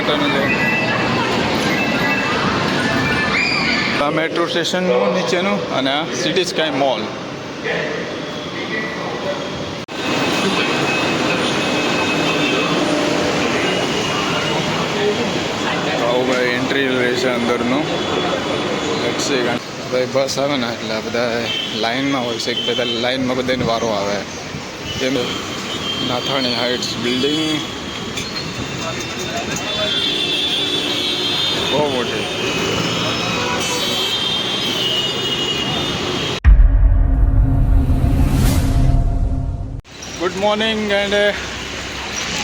રસ્તાનું છે આ મેટ્રો સ્ટેશનનું નીચેનું અને આ સિટી સ્કાય મોલ. આવું ભાઈ એન્ટ્રી રહેશે અંદરનું. ભાઈ બસ આવે ને એટલે આ બધા લાઇનમાં હોય છે કે બધા લાઇનમાં બધાને વારો આવે. જેમ નાથાણી હાઇટ્સ બિલ્ડિંગ બહુ મોટી. ગુડ મોર્નિંગ એન્ડ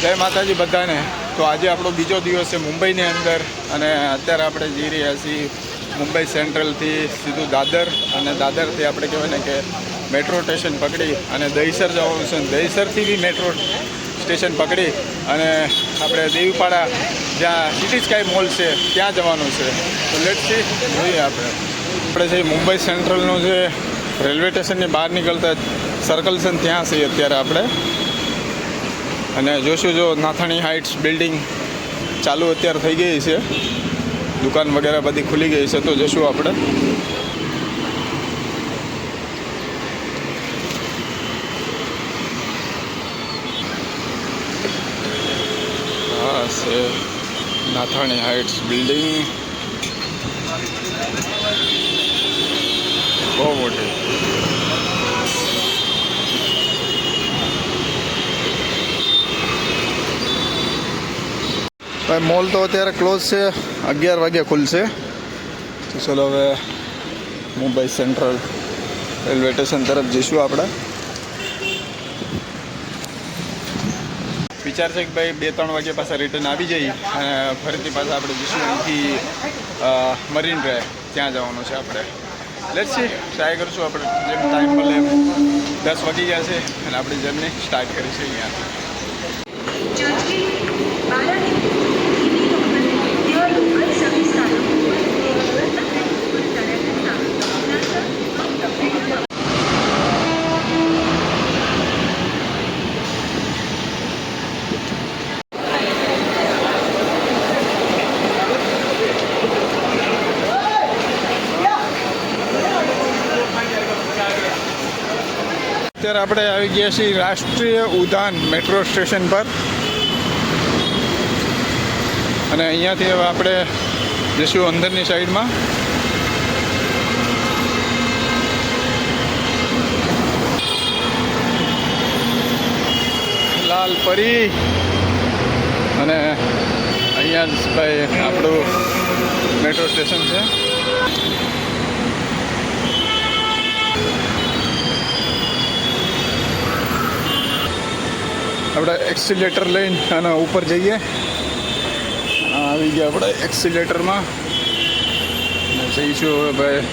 જય માતાજી બધાને. તો આજે આપણો બીજો દિવસ છે મુંબઈની અંદર અને અત્યારે આપણે જઈ રહ્યા છીએ મુંબઈ સેન્ટ્રલથી સીધું દાદર અને દાદરથી આપણે કહેવાય ને કે મેટ્રો સ્ટેશન પકડી અને દહીસર જવાનું છે. દહીસરથી બી મેટ્રો સ્ટેશન પકડી અને આપણે દેવીપાડા જ્યાં સિટી સ્કાય મોલ છે ત્યાં જવાનું છે. તો લેટ્સી જોઈએ આપણે જે મુંબઈ સેન્ટ્રલનું જે રેલવે સ્ટેશનની બહાર નીકળતા સર્કલ છે ત્યાં છીએ અત્યારે આપણે. અને જોશું જો નાથાણી હાઇટ્સ બિલ્ડિંગ ચાલુ અત્યારે થઈ ગઈ છે, દુકાન વગેરે બધી ખુલી ગઈ છે. તો જશું આપણે. હા છે નાથાણી હાઇટ્સ બિલ્ડિંગ બહુ મોટી. ભાઈ મોલ તો અત્યારે ક્લોઝ છે, 11 વાગે ખુલશે. તો ચલો હવે મુંબઈ સેન્ટ્રલ રેલવે સ્ટેશન તરફ જઈશું આપણે. વિચાર છે કે ભાઈ 2-3 વાગ્યા પાછા રિટર્ન આવી જઈએ અને ફરીથી પાછા આપણે જઈશું અહીંથી મરીન ડ્રાઈવ ત્યાં જવાનું છે આપણે. લેટ્સી ટ્રાય કરીશું આપણે જેમ ટાઈમ મળે એમ. 10 વાગી ગયા છે અને આપણી જર્ની સ્ટાર્ટ કરીશું અહીંયા. અત્યારે આપણે આવી ગયા છીએ રાષ્ટ્રીય ઉદ્યાન મેટ્રો સ્ટેશન પર અને અહીંયાથી હવે આપણે જઈશું અંદરની સાઈડમાં. લાલ પરી અને અહીંયા જ ભાઈ આપણું મેટ્રો સ્ટેશન છે. આપણે એક્સિલેટર લઈને અને ઉપર જઈએ. આવી ગયા આપણે એક્સિલેટરમાં જઈશું હવે ભાઈ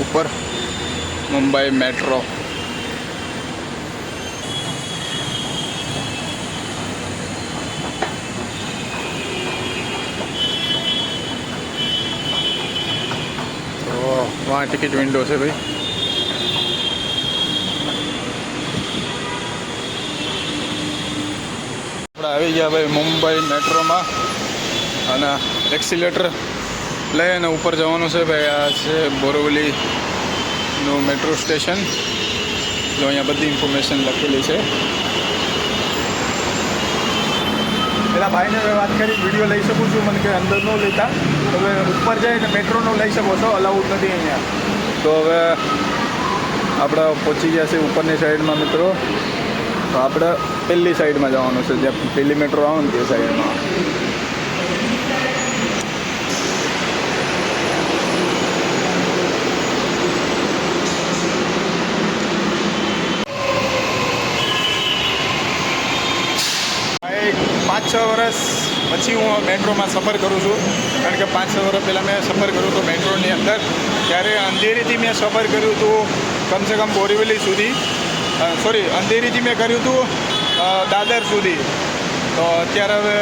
ઉપર મુંબઈ મેટ્રો. તો વहाँ ટિકિટ વિન્ડો છે ભાઈ. આવી ગયા ભાઈ મુંબઈ મેટ્રોમાં અને એક્સિલેટર લઈને ઉપર જવાનું છે ભાઈ. આ છે બોરીવલીનું મેટ્રો સ્ટેશન. જો અહીંયા બધી ઇન્ફોર્મેશન લખેલી છે. પેલા ભાઈને વાત કરી વિડીયો લઈ શકું છું, મને કે અંદર ન લેતા, હવે ઉપર જઈને મેટ્રોનું લઈ શકો છો, અલાઉડ નથી અહીંયા. તો હવે આપણે પહોંચી ગયા છે ઉપરની સાઈડમાં મિત્રો. તો આપણે પહેલી સાઈડમાં જવાનું છે, જ્યાં પહેલી મેટ્રો આવે ને તે સાઈડમાં. પાંચ 6 વર્ષ પછી હું મેટ્રોમાં સફર કરું છું. કારણ કે 5-6 વર્ષ પહેલાં મેં સફર કર્યું હતું મેટ્રોની અંદર. ત્યારે અંધેરીથી મેં સફર કર્યું હતું કમસે કમ બોરીવલી સુધી. અંધેરીથી મેં કર્યું હતું દાદર સુધી. તો અત્યારે હવે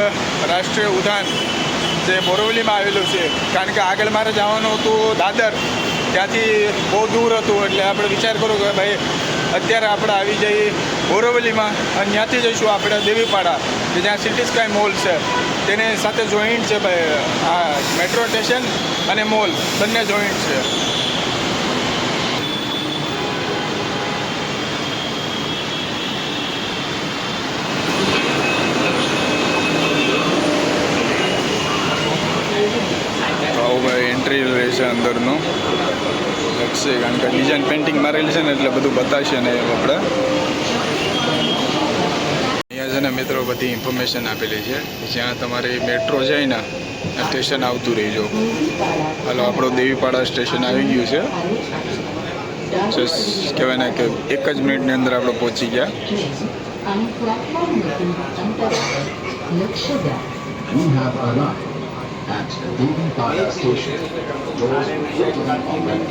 રાષ્ટ્રીય ઉદ્યાન જે બોરીવલીમાં આવેલું છે, કારણ કે આગળ મારે જવાનું હતું દાદર, ત્યાંથી બહુ દૂર હતું. એટલે આપણે વિચાર કરો કે ભાઈ અત્યારે આપણે આવી જઈએ બોરીવલીમાં અને ત્યાંથી જઈશું આપણે દેવીપાડા કે જ્યાં સિટી સ્કાય મોલ છે. તેની સાથે જોઈન્ટ છે ભાઈ. આ મેટ્રો સ્ટેશન અને મોલ બંને જોઈન્ટ છે. ભાઈ એન્ટ્રી રહેશે અંદરનું લગશે, કારણ કે ડિઝાઇન પેઇન્ટિંગ મારેલી છે ને એટલે બધું બતાવશે ને એમ આપણે. અહીંયા છે ને મિત્રો બધી ઇન્ફોર્મેશન આપેલી છે, જ્યાં તમારી મેટ્રો જાય ને સ્ટેશન આવતું રહીજો. હાલો આપણો દેવીપાડા સ્ટેશન આવી ગયું છે. કહેવાય ને કે 1 જ મિનિટની અંદર આપણે પહોંચી ગયા. At Devipada Station, doors will open already.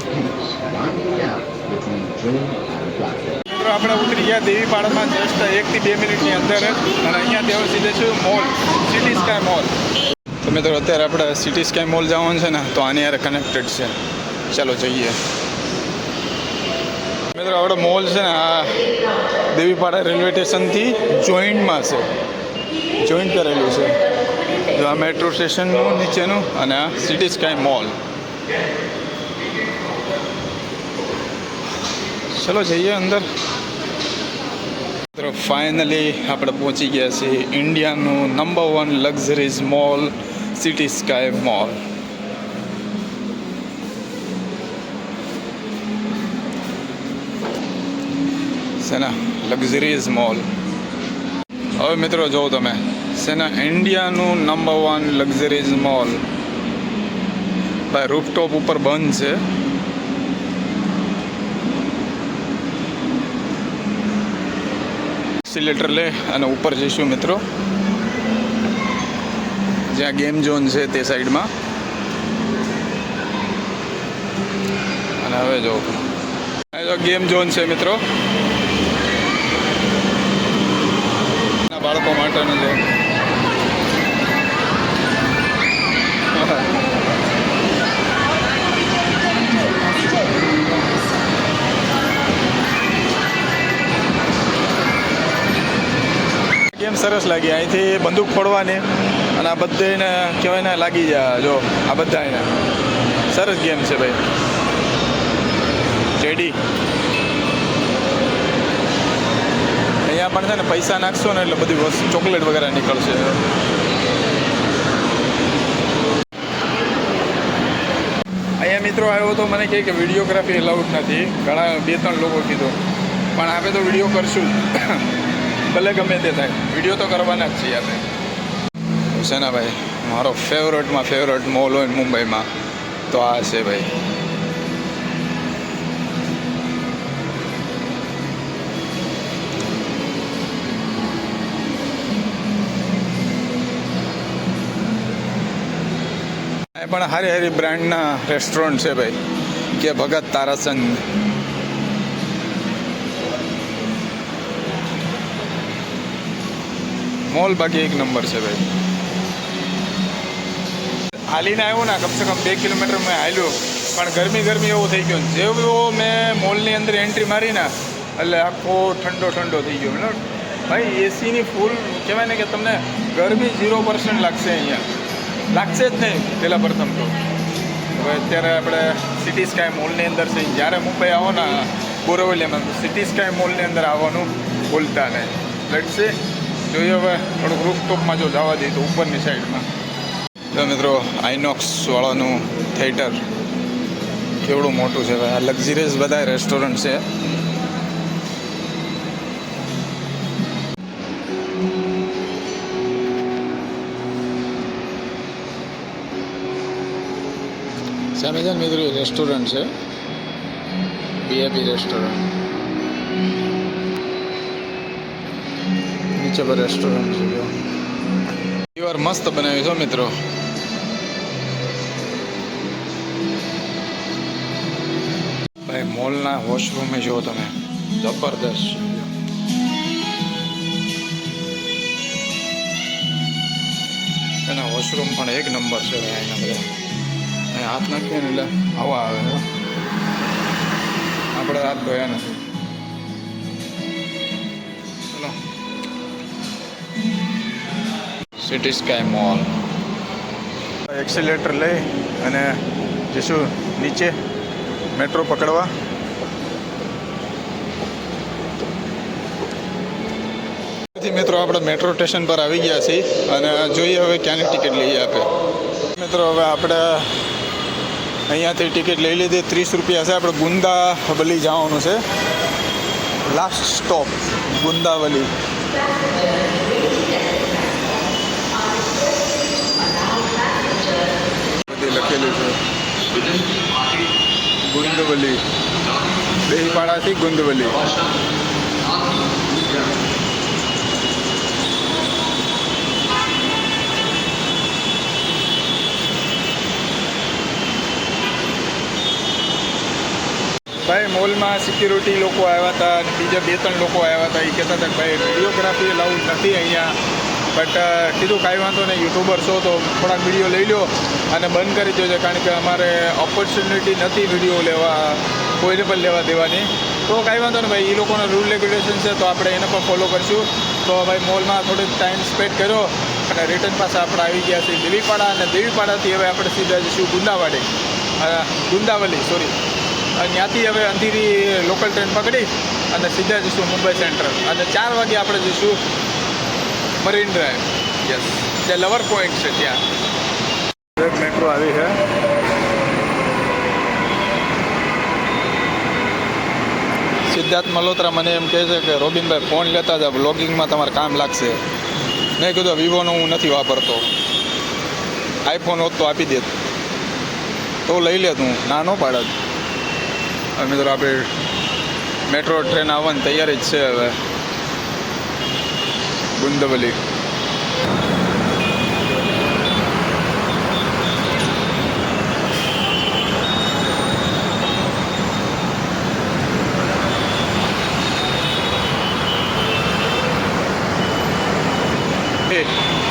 Please mind the gap between train and platform. આપણે ઉતરી ગયા દેવીપાડામાં જસ્ટ 1 થી 2 મિનિટની અંદર, અને અહીંયા તેઓ સીધે છે મોલ, સિટી સ્કાય મોલ. તો મિત્રો અત્યારે આપણે સિટી સ્કાય મોલ જવાનું છે ને, તો આની યાર કનેક્ટેડ છે. ચાલો જઈએ મિત્રો. આપણે મોલ છે ને આ દેવીપાડા રેલવે સ્ટેશનથી જોઈન્ટમાં છે, જોઈન્ટ કરેલું છે. જો આ મેટ્રો સ્ટેશનનું નીચેનું અને આ સિટી સ્કાય મોલ. ચલો જઈએ અંદર. મિત્રો ફાઇનલી આપણે પહોંચી ગયા છીએ ઇન્ડિયાનું number 1 luxuries mall, city sky mall. સેના લક્ઝરીઝ મોલ. હવે મિત્રો જોવો તમે, સેના ઇન્ડિયાનું નંબર 1 લક્ઝરીઝ મોલ. ભાઈ રૂફટોપ ઉપર બંધ છે. એક્સિલેટર લે અને ઉપર જઈશું મિત્રો, જ્યાં ગેમ ઝોન છે તે સાઈડમાં. અને હવે જો ગેમ ઝોન છે મિત્રો, બાળકો માટેનું છે. ગેમ સરસ લાગી. અહીંથી બંદૂક ફોડવાની અને આ બધાને કહેવાય ને લાગી જાય. જો આ બધા એને સરસ ગેમ છે ભાઈ. જેડી અહીંયા પણ છે ને પૈસા નાખશો ને એટલે બધી વસ્તુ ચોકલેટ વગેરે નીકળશે. અહીંયા મિત્રો આવ્યો તો મને કહે કે વિડીયોગ્રાફી એલાઉડ નથી. ઘણા 2-3 લોકો કીધું, પણ આપણે તો વિડીયો કરશું ભલે ગમે તે થાય, વિડીયો તો કરવાના જ છીએ આપણે. છે ને ભાઈ, મારો ફેવરેટમાં ફેવરેટ મોલ હોય મુંબઈમાં તો આ છે ભાઈ. પણ હારી હારી બ્રાન્ડના રેસ્ટોરન્ટ છે ભાઈ, કે ભગત તારાચંદ. મોલ બાકી 1 નંબર છે ભાઈ. હાલીને આવ્યો ને, કમસે કમ 2 કિલોમીટર મેં હાલ્યો, પણ ગરમી એવું થઈ ગયો. જેવો મેં મોલની અંદર એન્ટ્રી મારી ને એટલે આખો ઠંડો થઈ ગયો. મતલબ ભાઈ એસીની ફૂલ કહેવાય ને કે તમને ગરમી 0% લાગશે. અહીંયા લાગશે જ નહીં પહેલાં પ્રથમ તો. હવે અત્યારે આપણે સિટી સ્કાય મોલની અંદર છે. જ્યારે મુંબઈ આવો ને બોરવલીમાં, સિટી સ્કાય મોલની અંદર આવવાનું ભૂલતા નહીં. લેટ્સ જોઈએ હવે થોડુંક રૂફટોપમાં જો જવા દઈએ તો ઉપરની સાઈડમાં. તો મિત્રો આઈનોક્સ વાળાનું થિયેટર કેવડું મોટું છે ભાઈ. આ લક્ઝરીઝ બધા રેસ્ટોરન્ટ છે. સામે છે ને મિત્રો રેસ્ટોરન્ટ છે, VIP રેસ્ટોરન્ટ. નીચે પર રેસ્ટોરન્ટ છે. જો દીવાર મસ્ત બનાવી છે મિત્રો. ભાઈ મોલના વોશરૂમ જો તમે, જબરદસ્ત છે. એના વોશરૂમ પણ 1 નંબર છે ભાઈ. એના બધા હાથ નાખીએ ને એટલે હવા આવે. આપણે હાથ ધોયા નથી. ચલો સિટી સ્કાય મોલ. એક્સિલેટર લઈ અને જઈશું નીચે મેટ્રો પકડવા. મિત્રો આપણે મેટ્રો સ્ટેશન પર આવી ગયા છીએ અને જોઈએ હવે ક્યાંની ટિકિટ લઈએ આપે. મિત્રો હવે આપણે અહીંયાથી ટિકિટ લઈ લીધી, 30 રૂપિયા છે. આપણે ગુંદાવલી જવાનું છે, લાસ્ટ સ્ટોપ ગુંદાવલી. બધી લખેલું છે ગુંદવલી, બેહીપાડાથી ગુંદવલી. ભાઈ મોલમાં સિક્યુરિટી લોકો આવ્યા હતા અને બીજા 2-3 લોકો આવ્યા હતા. એ કહેતા હતા કે ભાઈ વિડીયોગ્રાફી લાઉડ નથી અહીંયા, બટ કીધું કાંઈ વાંધો નહીં, યુટ્યુબર છો તો થોડાક વિડીયો લઈ લો અને બંધ કરી દેજો, કારણ કે અમારે ઓપોર્ચ્યુનિટી નથી વિડીયો લેવા, કોઈને પણ લેવા દેવાની. તો કાંઈ વાંધો નહીં ભાઈ, એ લોકોનો રૂલ રેગ્યુલેશન છે તો આપણે એને પણ ફોલો કરશું. તો ભાઈ મોલમાં થોડોક ટાઈમ સ્પેન્ડ કર્યો અને રિટર્ન પાસે આપણે આવી ગયા છીએ દેવીપાડા, અને દેવીપાડાથી હવે આપણે સીધા જઈશું ગુંદાવલી સોરી. ત્યાંથી હવે અંધેરી લોકલ ટ્રેન પકડી અને સીધા જઈશું મુંબઈ સેન્ટ્રલ, અને 4 વાગે આપણે જઈશું મરીન ડ્રાઈવ. યસ, જે લવર પોઈન્ટ છે ત્યાં. મેટ્રો આવી છે. સિદ્ધાર્થ મલ્હોત્રા મને એમ કહે છે કે રોબિનભાઈ ફોન લેતા જાવ, બ્લોગિંગમાં તમારે કામ લાગશે. મેં કીધું વિવોનો હું નથી વાપરતો, આઈફોન હોત તો આપી દેત, તો લઈ લેત, હું ના ન પાડત. મિત્રો આપણે મેટ્રો ટ્રેન આવવાની તૈયારી જ છે હવે ગુંદવલી.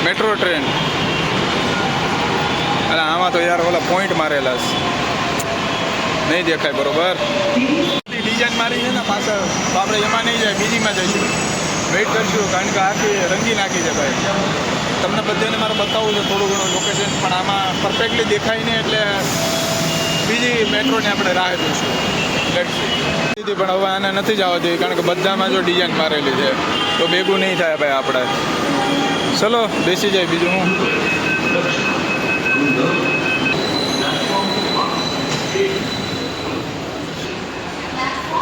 મેટ્રો ટ્રેન, અને આમાં તો યાર ઓલા પોઈન્ટ મારેલા છે, નહીં દેખાય બરોબર. ડિઝાઇન મારી છે ને પાછળ, તો આપણે એમાં નહીં જાય, બીજીમાં જઈશું. વેઇટ કરશું, કારણ કે આખી રંગી નાખી છે ભાઈ. તમને બધાને મારે બતાવવું છે થોડું ઘણું લોકેશન, પણ આમાં પરફેક્ટલી દેખાય નહીં, એટલે બીજી મેટ્રોને આપણે રાહ જોઈશું. પણ હવે આને નથી જવા દેવી, કારણ કે બધામાં જો ડિઝાઇન મારેલી છે તો ભેગું નહીં થાય ભાઈ આપણે. ચલો બેસી જાય, બીજું હું.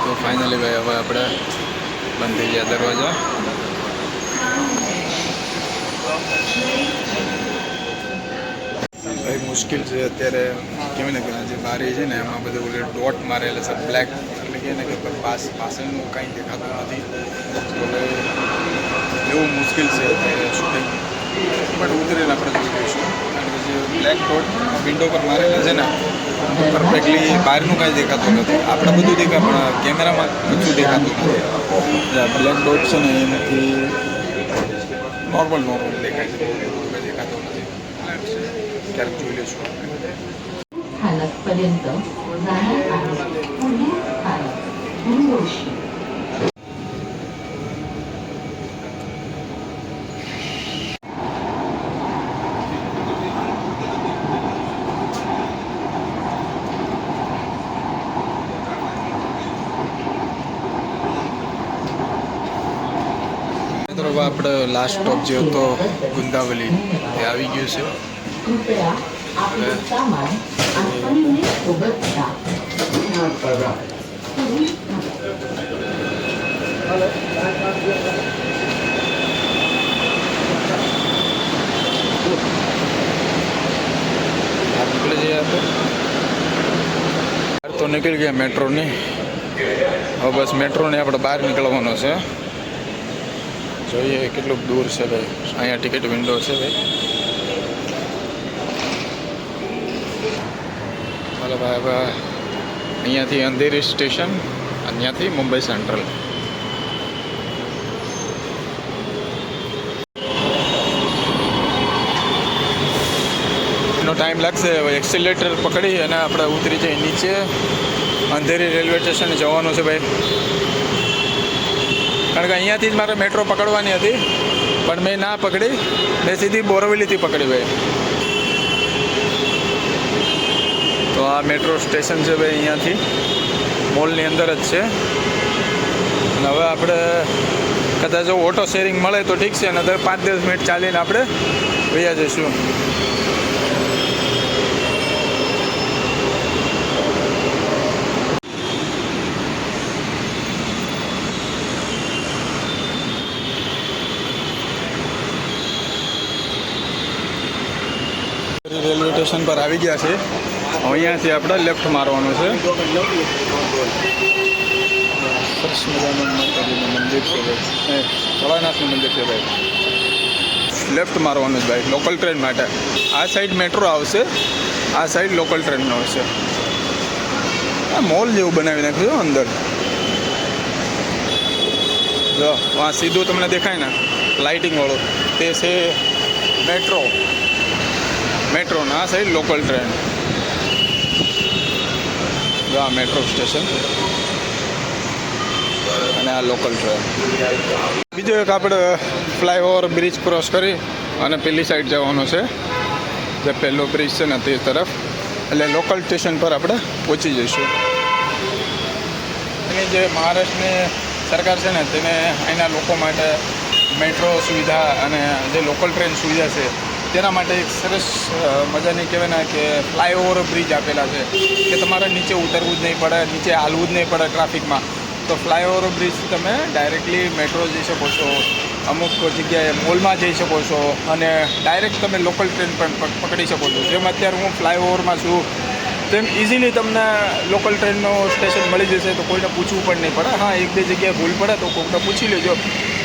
તો ફાઇનલી ભાઈ હવે આપણે બંધ થઈ ગયા દરવાજા. ભાઈ મુશ્કેલ છે અત્યારે, કહેવાય ને કે જે બારી છે ને એમાં બધું ઓલે ડોટ મારેલા છે બ્લેક, એટલે કે ને કે પાછળનું કંઈ દેખાતું નથી. તો હવે એવું મુશ્કેલ છે અત્યારે શૂટિંગ, બટ ઉતરીને આપણે જોઈ લઈશું, કારણ કે જે બ્લેક ડોટ વિન્ડો પર મારેલા છે ને પરફેક્ટલી બહારનું કાંઈ દેખાતું નથી. આપણે બધું દેખાય પણ કેમેરામાં બધું દેખાતું નથી. બ્લેક ડોટ છે ને એનાથી નોર્મલ દેખાય છે, કંઈ દેખાતું નથી. ક્યારેક જોઈ લઈશું. स्थानकपर्यंत जाणार आहे. पुणे स्थानक मुंबई. મિત્રો આપણે લાસ્ટ સ્ટોપ જે હતો ગુંદાવલી એ આવી ગયું છે. कृपया आपले सामान आठवणीने सोबत घ्या. निकल जाइए आप तो निकल गया मेट्रो ने. હવે બસ મેટ્રો ને આપણે બહાર નીકળવાનો છે. જોઈએ કેટલું દૂર છે ભાઈ. અહીંયા ટિકિટ વિન્ડો છે ભાઈ. ચાલો ભાઈ હવે અહીંયાથી અંધેરી સ્ટેશન, અહીંયાથી મુંબઈ સેન્ટ્રલ. એનો ટાઈમ લાગશે. હવે એક્સિલેટર પકડી અને આપણે ઉતરી જઈએ નીચે. અંધેરી રેલવે સ્ટેશને જવાનું છે ભાઈ, કારણ કે અહીંયાથી જ મારે મેટ્રો પકડવાની હતી. પણ મેં ના પકડી, મેં સીધી બોરવલીથી પકડી ભાઈ. તો આ મેટ્રો સ્ટેશન છે ભાઈ, અહીંયાથી મોલની અંદર જ છે. અને હવે આપણે કદાચ જો ઓટો શેરિંગ મળે તો ઠીક છે, અને 5-10 મિનિટ ચાલીને આપણે વયા જઈશું. રેલવે સ્ટેશન પર આવી ગયા છે. અહીંયાથી આપણે લેફ્ટ મારવાનું છે. સરસ મજાનું માતાજીનું મંદિર છે ભાઈ, ભોળાનાથનું મંદિર છે ભાઈ. લેફ્ટ મારવાનું છે ભાઈ લોકલ ટ્રેન માટે. આ સાઈડ મેટ્રો આવશે, આ સાઈડ લોકલ ટ્રેનનો આવશે. આ મોલ જેવું બનાવી નાખ્યું અંદર. જો આ સીધું તમને દેખાય ને લાઇટિંગ વાળું, તે છે મેટ્રો. મેટ્રોના આ સાઈડ લોકલ ટ્રેન. જો આ મેટ્રો સ્ટેશન અને આ લોકલ ટ્રેન. બીજો એક આપણે ફ્લાયઓવર બ્રિજ ક્રોસ કરી અને પેલી સાઈડ જવાનું છે, જે પહેલો બ્રિજ છે ને તે તરફ. એટલે લોકલ સ્ટેશન પર આપણે પહોંચી જઈશું. એની જે મહારાષ્ટ્રની સરકાર છે ને તેને અહીંના લોકો માટે મેટ્રો સુવિધા અને જે લોકલ ટ્રેન સુવિધા છે તેના માટે એક સરસ મજાની કહેવાય ને કે ફ્લાયઓવર બ્રિજ આપેલા છે કે તમારે નીચે ઉતરવું જ નહીં પડે, નીચે હાલવું જ નહીં પડે ટ્રાફિકમાં. તો ફ્લાયઓવર બ્રિજથી તમે ડાયરેક્ટલી મેટ્રો જઈ શકો છો, અમુક જગ્યાએ મોલમાં જઈ શકો છો, અને ડાયરેક્ટ તમે લોકલ ટ્રેન પણ પકડી શકો છો. જેમ અત્યારે હું ફ્લાયઓવરમાં છું તેમ ઇઝીલી તમને લોકલ ટ્રેનનું સ્ટેશન મળી જશે, તો કોઈને પૂછવું પણ નહીં પડે. હા, 1-2 જગ્યાએ ભૂલ પડે તો કોઈને પૂછી લેજો.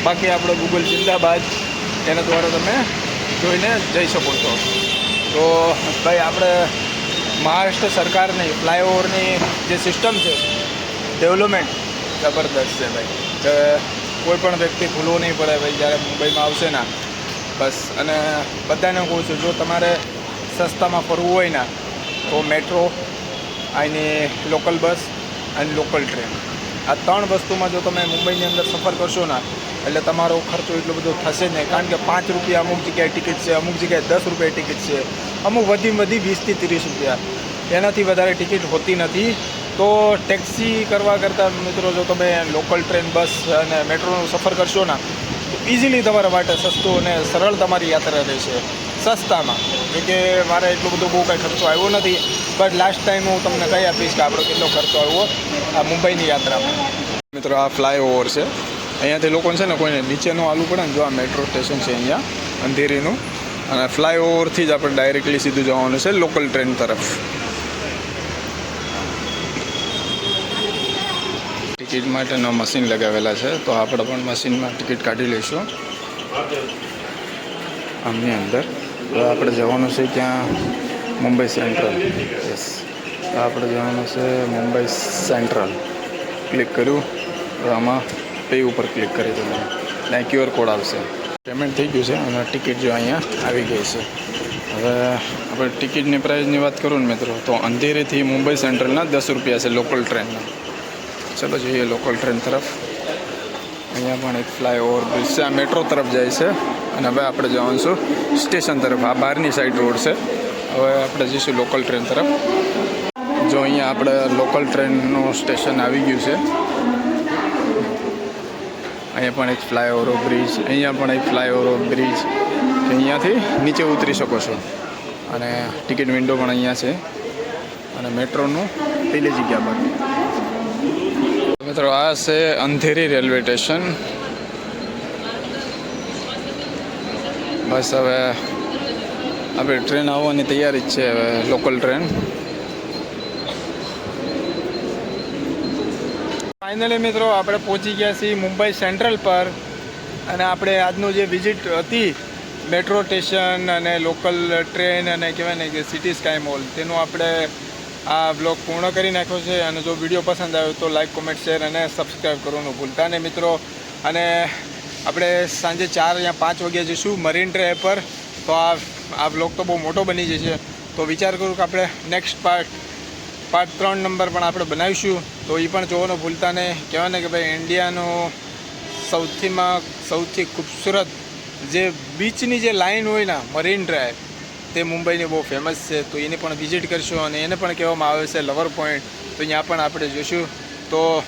બાકી આપણે ગૂગલ જિંદાબાદ એના દ્વારા તમે જોઈને જઈ શકો છો. તો ભાઈ આપણે મહારાષ્ટ્ર સરકારની ફ્લાયઓવરની જે સિસ્ટમ છે ડેવલપમેન્ટ જબરદસ્ત છે ભાઈ. કે કોઈ પણ વ્યક્તિ ભૂલવું નહીં પડે ભાઈ જ્યારે મુંબઈમાં આવશે ને બસ. અને બધાને કહું છું, જો તમારે સસ્તામાં ફરવું હોય ને તો મેટ્રો, અહીંની લોકલ બસ અને લોકલ ટ્રેન, આ 3 વસ્તુમાં જો તમે મુંબઈની અંદર સફર કરશો ને એટલે તમારો ખર્ચો એટલો બધો થશે જ નહીં. કારણ કે 5 રૂપિયા અમુક જગ્યાએ ટિકિટ છે, અમુક જગ્યાએ 10 રૂપિયા ટિકિટ છે, અમુક વધી 20 થી 30 રૂપિયા, એનાથી વધારે ટિકિટ હોતી નથી. તો ટેક્સી કરવા કરતાં મિત્રો જો તમે લોકલ ટ્રેન, બસ અને મેટ્રોનો સફર કરશો ને તો ઇઝીલી તમારા માટે સસ્તું અને સરળ તમારી યાત્રા રહેશે સસ્તામાં. કે મારે એટલો બધો બહુ કાંઈ ખર્ચો આવ્યો નથી, બટ લાસ્ટ ટાઈમ હું તમને કહી આપીશ કે આપણો કેટલો ખર્ચો આવ્યો આ મુંબઈની યાત્રામાં. મિત્રો આ ફ્લાયઓવર છે, અહીંયાથી લોકો છે ને કોઈને નીચેનું હાલવું પડે ને. જો આ મેટ્રો સ્ટેશન છે અહીંયા અંધેરીનું, અને ફ્લાયઓવરથી જ આપણે ડાયરેક્ટલી સીધું જવાનું છે લોકલ ટ્રેન તરફ. ટિકિટ માટેના મશીન લગાવેલા છે, તો આપણે પણ મશીનમાં ટિકિટ કાઢી લઈશું આમની અંદર. તો આપણે જવાનું છે ક્યાં? મુંબઈ સેન્ટ્રલ. યસ, તો આપણે જવાનું છે મુંબઈ સેન્ટ્રલ. ક્લિક કર્યું તો આમાં પે ઉપર ક્લિક કરી દો, ત્યાં QR કોડ આવશે. પેમેન્ટ થઈ ગયું છે અને ટિકિટ જો અહીંયા આવી ગઈ છે. હવે આપણે ટિકિટની પ્રાઇસની વાત કરું ને મિત્રો, તો અંધેરીથી મુંબઈ સેન્ટ્રલના 10 રૂપિયા છે લોકલ ટ્રેનના. ચલો જોઈએ લોકલ ટ્રેન તરફ. અહીંયા પણ એક ફ્લાયઓવર બ્રિજ છે, આ મેટ્રો તરફ જાય છે. અને હવે આપણે જવાનું છું સ્ટેશન તરફ. આ બહારની સાઈડ રોડ છે. હવે આપણે જઈશું લોકલ ટ્રેન તરફ. જો અહીંયા આપણે લોકલ ટ્રેનનું સ્ટેશન આવી ગયું છે. અહીંયા પણ એક ફ્લાયઓવર બ્રિજ, અહીંયા પણ એક ફ્લાયઓવર બ્રિજ, અહીંયાથી નીચે ઉતરી શકો છો. અને ટિકિટ વિન્ડો પણ અહીંયા છે, અને મેટ્રોનું પેલી જગ્યા પર. મિત્રો આ છે અંધેરી રેલવે સ્ટેશન. બસ હવે આપણે ટ્રેન આવવાની તૈયારી જ છે. હવે લોકલ ટ્રેન ફાઇનલી મિત્રો આપણે પહોંચી ગયા છીએ મુંબઈ સેન્ટ્રલ પર. અને આપણે આજનું જે વિઝિટ હતી મેટ્રો સ્ટેશન અને લોકલ ટ્રેન અને કહેવાય ને કે સિટી સ્કાય મોલ, તેનું આપણે આ બ્લોગ પૂર્ણ કરી નાખ્યો છે. અને જો વિડીયો પસંદ આવ્યો તો લાઈક, કોમેન્ટ, શેર અને સબસ્ક્રાઈબ કરવાનું ભૂલતા નહીં મિત્રો. અને આપણે સાંજે 4 યા 5 વાગ્યા જઈશું મરીન ડ્રાઈવ પર. તો આ બ્લોગ તો બહુ મોટો બની જશે, તો વિચાર કરું કે આપણે નેક્સ્ટ પાર્ટ 3 નંબર પણ આપણે બનાવીશું. તો એ પણ જોવાનું ભૂલતા નહીં. કહેવાય ને કે ભાઈ ઇન્ડિયાનો સૌથી ખૂબસૂરત જે બીચની જે લાઈન હોય ને મરીન ડ્રાઈવ તે મુંબઈની બહુ ફેમસ છે, તો એને પણ વિઝિટ કરશું. અને એને પણ કહેવામાં આવે છે લવર પોઈન્ટ, તો ત્યાં પણ આપણે જોઈશું. તો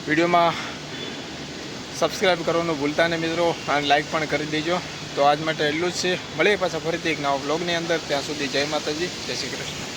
વિડીયોમાં સબસ્ક્રાઈબ કરવાનું ભૂલતા નહીં મિત્રો, અને લાઈક પણ કરી દેજો. તો આજ માટે એટલું જ છે. મળીએ પાછા ફરીથી એક નવા બ્લોગની અંદર. ત્યાં સુધી જય માતાજી, જય શ્રી કૃષ્ણ.